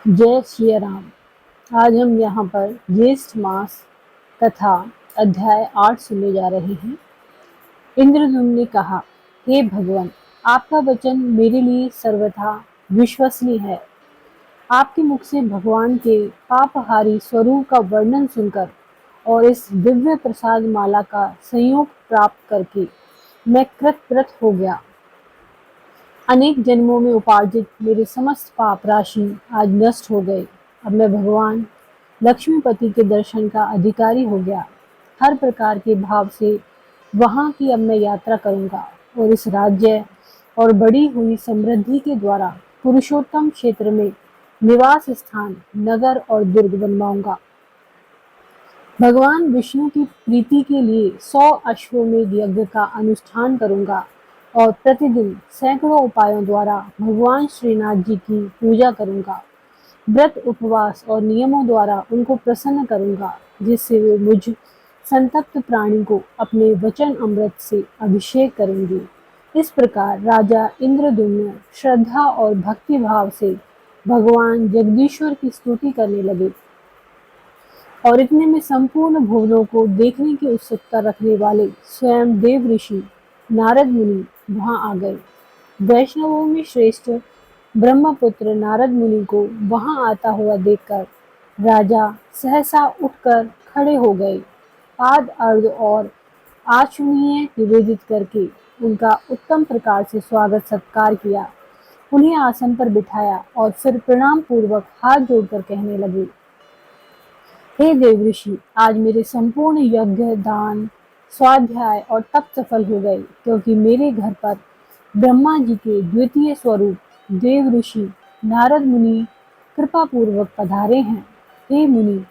जय श्री राम। आज हम यहाँ पर ज्येष्ठ मास कथा अध्याय 8 सुनने जा रहे हैं। इंद्रद्युम्न ने कहा, हे भगवान, आपका वचन मेरे लिए सर्वथा विश्वसनीय है। आपके मुख से भगवान के पापहारी स्वरूप का वर्णन सुनकर और इस दिव्य प्रसाद माला का संयोग प्राप्त करके मैं कृतकृत हो गया। अनेक जन्मों में उपार्जित मेरे समस्त पाप राशि आज नष्ट हो गए। अब मैं भगवान लक्ष्मीपति के दर्शन का अधिकारी हो गया। हर प्रकार के भाव से वहाँ की अब मैं यात्रा करूँगा और इस राज्य और बढ़ी हुई समृद्धि के द्वारा पुरुषोत्तम क्षेत्र में निवास स्थान, नगर और दुर्ग बनवाऊंगा। भगवान विष्णु की प्रीति के लिए 100 अश्वमेध यज्ञ का अनुष्ठान करूंगा और प्रतिदिन सैकड़ों उपायों द्वारा भगवान श्रीनाथ जी की पूजा करूंगा। व्रत, उपवास और नियमों द्वारा उनको प्रसन्न करूंगा, जिससे वे मुझ संतप्त प्राणी को अपने वचन अमृत से अभिषेक करेंगे। इस प्रकार राजा इंद्रद्युम्न श्रद्धा और भक्ति भाव से भगवान जगदीश्वर की स्तुति करने लगे और इतने में संपूर्ण भुवनों को देखने की उत्सुकता रखने वाले स्वयं देव ऋषि नारद मुनि वहां आ गए। वैष्णवों में श्रेष्ठ ब्रह्मपुत्र नारद मुनि को वहां आता हुआ देखकर राजा सहसा उठकर खड़े हो गए। पाद अर्घ और आचमनीय निवेदित करके उनका उत्तम प्रकार से स्वागत सत्कार किया। उन्हें आसन पर बिठाया और फिर प्रणाम पूर्वक हाथ जोड़कर कहने लगे, हे देवऋषि, आज मेरे संपूर्ण यज्ञ, दान, स्वाध्याय और तप सफल हो गए, क्योंकि मेरे घर पर ब्रह्मा जी के द्वितीय स्वरूप देव ऋषि नारद मुनि कृपा पूर्वक पधारे हैं। हे मुनि,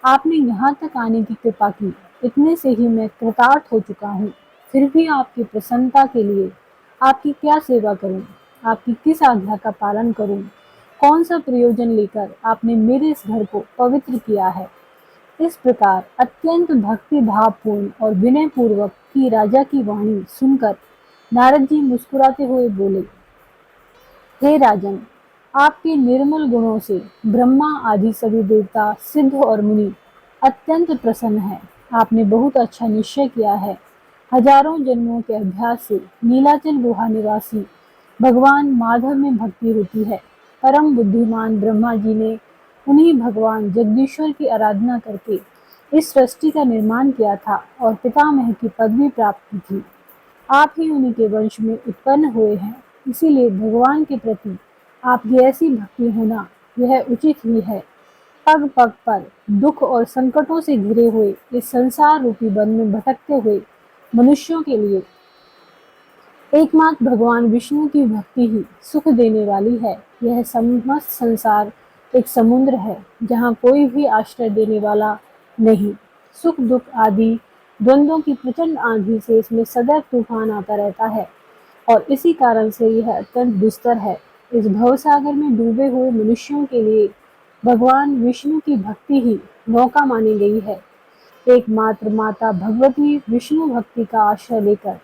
आपने यहाँ तक आने की कृपा की, इतने से ही मैं कृतार्थ हो चुका हूँ। फिर भी आपकी प्रसन्नता के लिए आपकी क्या सेवा करूँ, आपकी किस आज्ञा का पालन करूँ, कौन सा प्रयोजन लेकर आपने मेरे इस घर को पवित्र किया है। इस प्रकार अत्यंत भक्ति भावपूर्ण और विनय पूर्वक की राजा की वाणी सुनकर नारद जी मुस्कुराते हुए बोले, हे राजन, आपके निर्मल गुणों से ब्रह्मा आदि सभी देवता, सिद्ध और मुनि अत्यंत प्रसन्न है। आपने बहुत अच्छा निश्चय किया है। हजारों जन्मों के अभ्यास से नीलाचल गुहा निवासी भगवान माधव में भक्ति होती है। परम बुद्धिमान ब्रह्मा जी ने उन्हीं भगवान जगदीश्वर की आराधना करके इस सृष्टि का निर्माण किया था और पितामह की पदवी प्राप्त की थी। आप ही उन्हीं के वंश में उत्पन्न हुए हैं, इसीलिए भगवान के प्रति आपकी ऐसी भक्ति होना यह उचित ही है। पग पग पर दुख और संकटों से घिरे हुए इस संसार रूपी वन में भटकते हुए मनुष्यों के लिए एकमात्र भगवान विष्णु की भक्ति ही सुख देने वाली है। यह समस्त संसार एक समुद्र है, जहाँ कोई भी आश्रय देने वाला नहीं। सुख दुख आदि द्वंद्वों की प्रचंड आंधी से इसमें सदैव तूफान आता रहता है और इसी कारण से यह अत्यंत दुस्तर है। इस भवसागर में डूबे हुए मनुष्यों के लिए भगवान विष्णु की भक्ति ही नौका मानी गई है। एकमात्र माता भगवती विष्णु भक्ति का आश्रय लेकर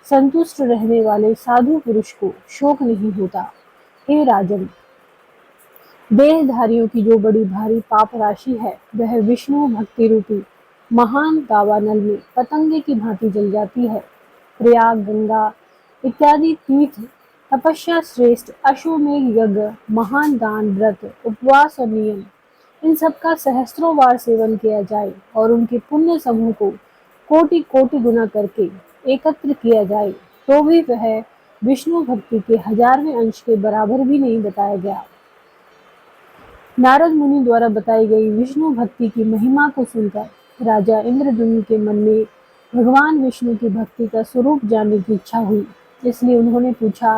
संतुष्ट रहने वाले साधु पुरुष को शोक नहीं होता। हे राजन, देहधारियों की जो बड़ी भारी पाप राशि है, वह विष्णु भक्ति रूपी महान दावानल में पतंगे की भांति जल जाती है। प्रयाग, गंगा इत्यादि तीर्थ, तपस्या श्रेष्ठ अश्वमेध यज्ञ, महान दान, व्रत, उपवास और नियम, इन सब का सहस्त्रों बार सेवन किया जाए और उनके पुण्य समूह को कोटि कोटि गुना करके एकत्र किया जाए, तो भी वह विष्णु भक्ति के 1000वें अंश के बराबर भी नहीं बताया गया। नारद मुनि द्वारा बताई गई विष्णु भक्ति की महिमा को सुनकर राजा इंद्रद्युम्न के मन में भगवान विष्णु की भक्ति का स्वरूप जानने की इच्छा हुई। इसलिए उन्होंने पूछा,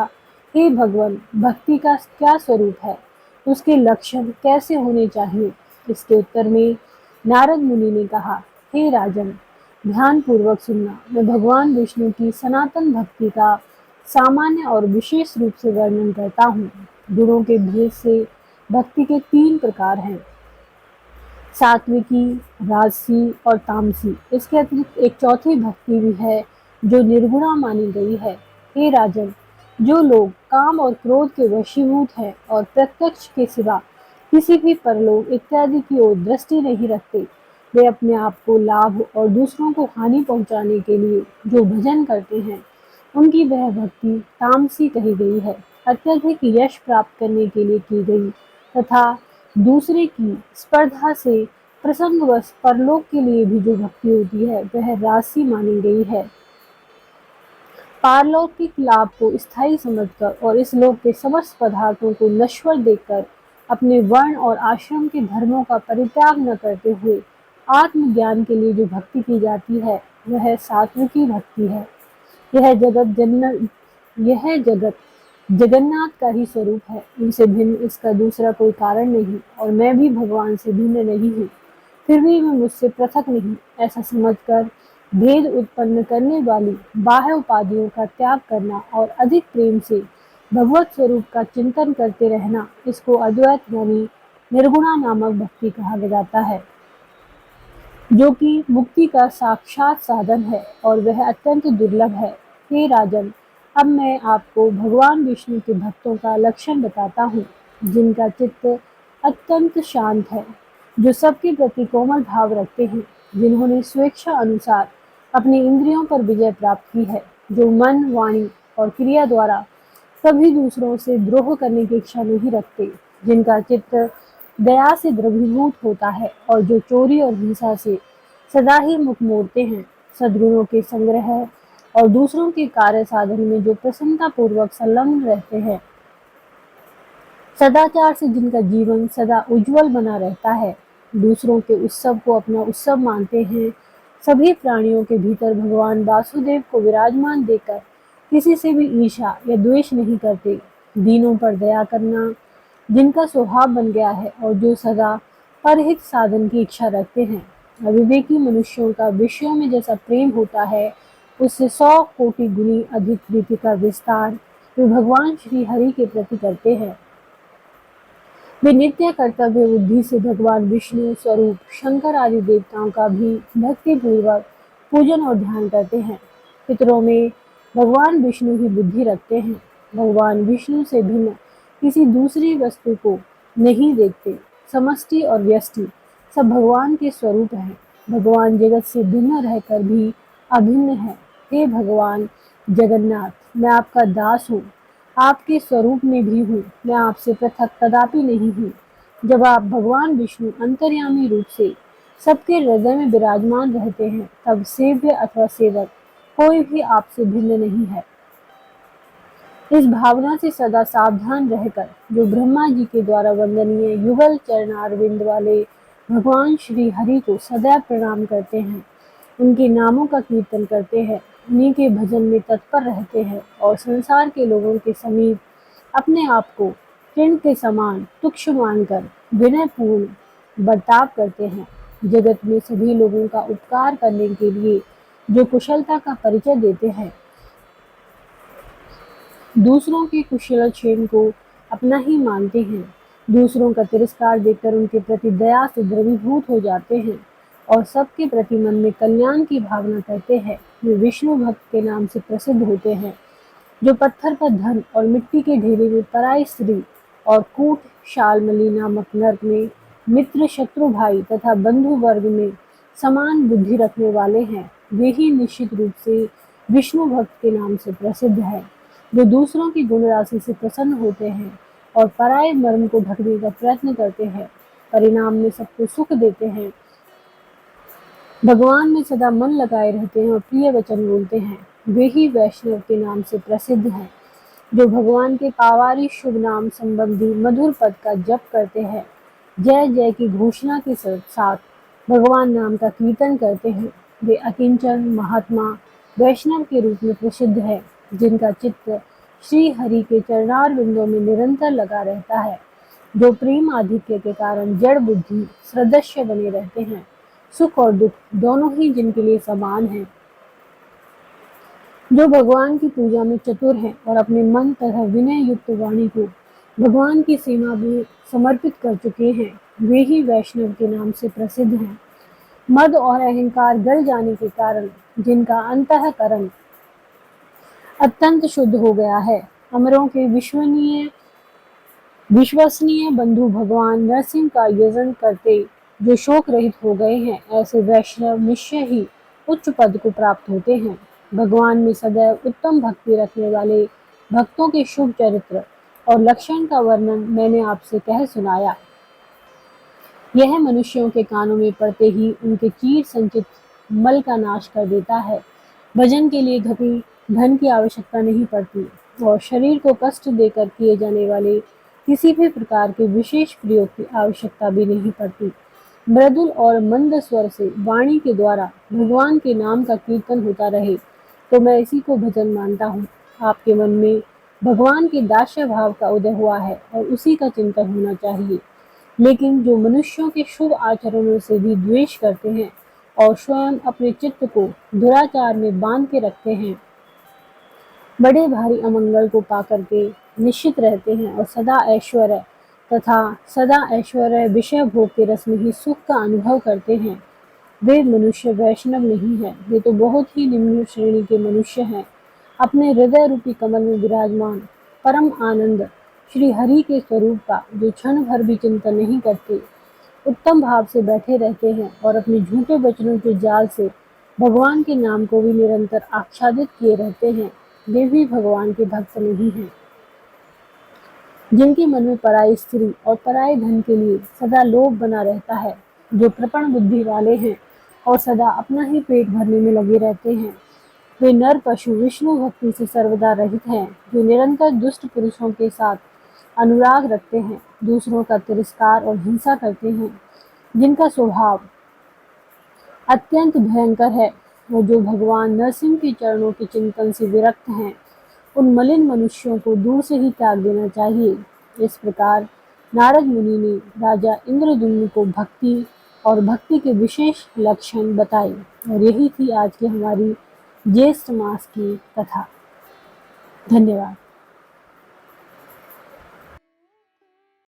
हे भगवान, भक्ति का क्या स्वरूप है, उसके लक्षण कैसे होने चाहिए। इसके उत्तर में नारद मुनि ने कहा, हे राजन, ध्यान पूर्वक सुनना। मैं भगवान विष्णु की सनातन भक्ति का सामान्य और विशेष रूप से वर्णन करता हूँ। गुणों के भेद से भक्ति के 3 प्रकार हैं, सात्विकी, राजसी और तामसी। इसके अतिरिक्त एक चौथी भक्ति भी है जो निर्गुणा मानी गई है। हे राजन, जो लोग काम और क्रोध के वशीभूत हैं और प्रत्यक्ष के सिवा किसी भी परलोक इत्यादि की ओर दृष्टि नहीं रखते। वे अपने आप को लाभ और दूसरों को हानि पहुंचाने के लिए जो भजन करते हैं, उनकी वह भक्ति तामसी कही गई है। अत्यधिक यश प्राप्त करने के लिए की गई तथा दूसरे की स्पर्धा से प्रसंगवश परलोक के लिए भी जो भक्ति होती है, वह राशि मानी गई है। पारलौकिक लाभ को स्थायी समझकर और इस लोक के समस्त पदार्थों को नश्वर देखकर अपने वर्ण और आश्रम के धर्मों का परित्याग न करते हुए आत्मज्ञान के लिए जो भक्ति की जाती है, वह सात्विकी भक्ति है। यह जगत जगन्नाथ का ही स्वरूप है। इनसे भिन्न इसका दूसरा कोई कारण नहीं और मैं भी भगवान से भिन्न नहीं हूँ, फिर भी मैं मुझसे पृथक नहीं, ऐसा समझकर भेद उत्पन्न करने वाली बाह्य उपाधियों का त्याग करना और अधिक प्रेम से भगवत स्वरूप का चिंतन करते रहना, इसको अद्वैत यानी निर्गुणा नामक भक्ति कहा जाता है, जो कि मुक्ति का साक्षात साधन है और वह अत्यंत दुर्लभ है। हे राजन, अब मैं आपको भगवान विष्णु के भक्तों का लक्षण बताता हूँ, जिनका चित्त अत्यंत शांत है, जो सबके प्रति कोमल भाव रखते हैं, जिन्होंने स्वेच्छा अनुसार अपनी इंद्रियों पर विजय प्राप्त की है, जो मन, वाणी और क्रिया द्वारा कभी दूसरों से द्रोह करने की इच्छा नहीं रखते, जिनका चित्त दया से द्रवीभूत होता है और जो चोरी और हिंसा से सदा ही मुख मोड़ते हैं, सद्गुणों के संग्रह और दूसरों के कार्य साधन में जो प्रसन्नता पूर्वक संलग्न रहते हैं, सदाचार से जिनका जीवन सदा उज्जवल बना रहता है, दूसरों के उत्सव को अपना उत्सव मानते हैं, सभी प्राणियों के भीतर भगवान वासुदेव को विराजमान देकर किसी से भी ईर्ष्या या द्वेष नहीं करते, दीनों पर दया करना जिनका स्वभाव बन गया है और जो सदा परहित साधन की इच्छा रखते हैं। अविवेकी मनुष्यों का विषयों में जैसा प्रेम होता है, उससे 100 कोटि गुनी अधिक प्रीति का विस्तार वे भगवान श्री हरि के प्रति करते हैं। वे नित्य कर्तव्य बुद्धि से भगवान विष्णु स्वरूप शंकर आदि देवताओं का भी भक्ति पूर्वक पूजन और ध्यान करते हैं। पितरों में भगवान विष्णु ही बुद्धि रखते हैं। भगवान विष्णु से भिन्न किसी दूसरी वस्तु को नहीं देखते। समष्टि और व्यष्टि सब भगवान के स्वरूप हैं। भगवान जगत से भिन्न रहकर भी अभिन्न है। हे भगवान जगन्नाथ, मैं आपका दास हूँ, आपके स्वरूप में भी हूँ, मैं आपसे पृथक कदापि नहीं हूँ। जब आप भगवान विष्णु अंतर्यामी रूप से सबके हृदय में विराजमान रहते हैं, तब सेव्य अथवा सेवक कोई भी आपसे भिन्न नहीं है। इस भावना से सदा सावधान रहकर जो ब्रह्मा जी के द्वारा वंदनीय युगल चरणारविंद वाले भगवान श्री हरि को सदैव प्रणाम करते हैं, उनके नामों का कीर्तन करते हैं, उन्हीं के भजन में तत्पर रहते हैं और संसार के लोगों के समीप अपने आप को तृण के समान तुच्छ मानकर विनयपूर्ण बर्ताव करते हैं, जगत में सभी लोगों का उपकार करने के लिए जो कुशलता का परिचय देते हैं, दूसरों के कुशलक्षेम को अपना ही मानते हैं, दूसरों का तिरस्कार देखकर उनके प्रति दया से द्रवीभूत हो जाते हैं और सबके प्रति मन में कल्याण की भावना करते हैं, वे विष्णु भक्त के नाम से प्रसिद्ध होते हैं। जो पत्थर पर धन और मिट्टी के ढेले में पराई स्त्री और कूट शालमली नामक नरक में मित्र शत्रु भाई तथा बंधु वर्ग में समान बुद्धि रखने वाले हैं, वे ही निश्चित रूप से विष्णु भक्त के नाम से प्रसिद्ध है। जो दूसरों की गुण राशि से प्रसन्न होते हैं और पराये मर्म को ढकने का प्रयत्न करते हैं, परिणाम में सबको सुख देते हैं, भगवान में सदा मन लगाए रहते हैं और प्रिय वचन बोलते हैं, वे ही वैष्णव के नाम से प्रसिद्ध हैं। जो भगवान के पावारी शुभ नाम संबंधी मधुर पद का जप करते हैं, जय जय की घोषणा के साथ भगवान नाम का कीर्तन करते हैं, वे अकिंचन महात्मा वैष्णव के रूप में प्रसिद्ध है, जिनका चित्त श्री हरि के चरणार बिंदों में निरंतर लगा रहता है। जो प्रेम आधिक्य के कारण जड़ बुद्धि सदृश्य बने रहते हैं, सुख और दुख दोनों ही जिनके लिए समान हैं, जो भगवान की पूजा में चतुर हैं और अपने मन तथा विनय युक्त वाणी को भगवान की सेवा में समर्पित कर चुके हैं, वे ही वैष्णव के नाम से प्रसिद्ध हैं। मद और अहंकार गल जाने के कारण जिनका अंतःकरण अत्यंत शुद्ध हो गया है, अमरों के विश्वसनीय विश्वसनीय बंधु भगवान नरसिंह का यजन करते जो शोक रहित हो गए हैं, ऐसे वैष्णव निश्चय ही उच्च पद को प्राप्त होते हैं। भगवान में सदैव उत्तम भक्ति रखने वाले भक्तों के शुभ चरित्र और लक्षण का वर्णन मैंने आपसे कह सुनाया। यह मनुष्यों के कानों में पड़ते ही उनके चीर संचित मल का नाश कर देता है। भजन के लिए कभी धन की आवश्यकता नहीं पड़ती और शरीर को कष्ट देकर किए जाने वाले किसी भी प्रकार के विशेष प्रयोग की आवश्यकता भी नहीं पड़ती। मृदुल और मंद स्वर से वाणी के द्वारा भगवान के नाम का कीर्तन होता रहे तो मैं इसी को भजन मानता हूँ। आपके मन में भगवान के दास्य भाव का उदय हुआ है और उसी का चिंतन होना चाहिए। लेकिन जो मनुष्यों के शुभ आचरणों से भी द्वेष करते हैं और स्वयं अपने चित्त को दुराचार में बांध के रखते हैं, बड़े भारी अमंगल को पाकर के निश्चित रहते हैं और सदा ऐश्वर्य विषय भोग के रस में ही सुख का अनुभव करते हैं, वे मनुष्य वैष्णव नहीं है। वे तो बहुत ही निम्न श्रेणी के मनुष्य हैं। अपने हृदय रूपी कमल में विराजमान परम आनंद श्री हरि के स्वरूप का जो क्षण भर भी चिंतन नहीं करते, उत्तम भाव से बैठे रहते हैं और अपने झूठे वचनों के जाल से भगवान के नाम को भी निरंतर आच्छादित किए रहते हैं, वे भी भगवान के भक्त नहीं हैं। जिनके मन में पराई स्त्री और पराये धन के लिए सदा लोभ बना रहता है, जो कृपण बुद्धि वाले हैं और सदा अपना ही पेट भरने में लगे रहते हैं, वे नर पशु विष्णु भक्ति से सर्वदा रहित हैं, जो निरंतर दुष्ट पुरुषों के साथ अनुराग रखते हैं, दूसरों का तिरस्कार और हिंसा करते हैं, जिनका स्वभाव अत्यंत भयंकर है और जो भगवान नरसिंह के चरणों के चिंतन से विरक्त हैं, उन मलिन मनुष्यों को दूर से ही त्याग देना चाहिए। इस प्रकार नारद मुनि ने राजा इंद्रद्युम्न को भक्ति और भक्ति के विशेष लक्षण बताए और यही थी आज की हमारी ज्येष्ठ मास की कथा। धन्यवाद।